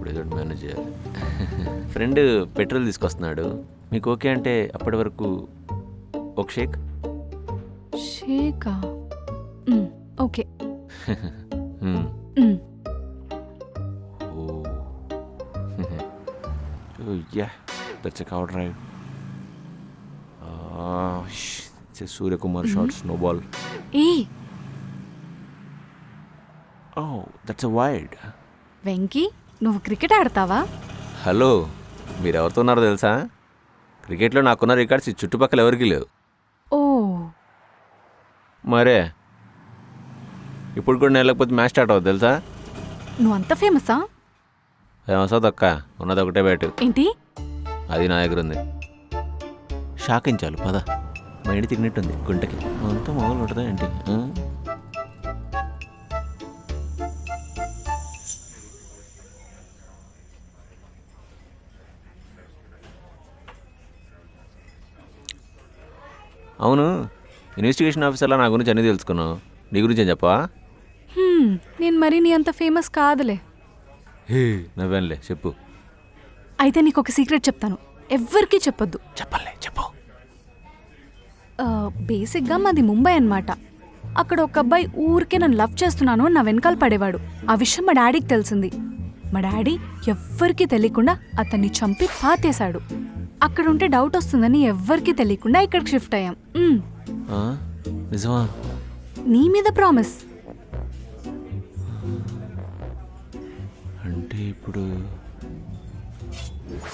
ఇప్పుడు ఏదో మేనేజ్ చేయాలి. ఫ్రెండ్ పెట్రోల్ తీసుకొస్తున్నాడు, మీకు ఓకే అంటే అప్పటి వరకు ఒక షేక్. షేకా? Okay. Yeah, that's a cow drive. It's a Surya Kumar shot snowball. A Oh, that's a wide. Venky, నువ్వు క్రికెట్ ఆడతావా? హలో, మీరు ఎవరితో ఉన్నారో తెలుసా? క్రికెట్లో నాకున్న రికార్డ్స్ ఈ చుట్టుపక్కల ఎవరికి లేవు. ఓ, మరే ఇప్పుడు కూడా నేను వెళ్ళకపోతే మ్యాచ్ స్టార్ట్ అవుతుంది తెలుసా? నువ్వు అంత ఫేమసా? ఫేమసా తక్క, ఉన్నది ఒకటే బ్యాటు, ఏంటి? అది నా దగ్గర ఉంది. షాకించాలి పద, మైండ్ తిరిగినట్టుంది గుంటకి. అంతా మొదలు ఉంటుందా ఏంటి? అవును, ఇన్వెస్టిగేషన్ ఆఫీసర్లా నా గురించి అన్నీ తెలుసుకున్నావు, నీ గురించి ఏం చెప్పవా? నేను మరీ నీ అంత ఫేమస్ కాదులే. హే నవ్వానులే, చెప్పు. అయితే నీకు ఒక సీక్రెట్ చెప్తాను, ఎవ్వరికీ చెప్పొద్దు. చెప్పలే, చెప్పు. బేసిక్గా మాది ముంబై అన్నమాట. అక్కడ ఒక అబ్బాయి ఊరికే నన్ను లవ్ చేస్తున్నాను అని నా వెనకాల పడేవాడు. ఆ విషయం మా డాడీకి తెలిసింది. మా డాడీ ఎవ్వరికీ తెలియకుండా అతన్ని చంపి పాతేశాడు. అక్కడ ఉంటే డౌట్ వస్తుందని ఎవ్వరికీ తెలియకుండా ఇక్కడికి షిఫ్ట్ అయ్యాం. నిజమా? నీ మీద ప్రామిస్. అంటే ఇప్పుడు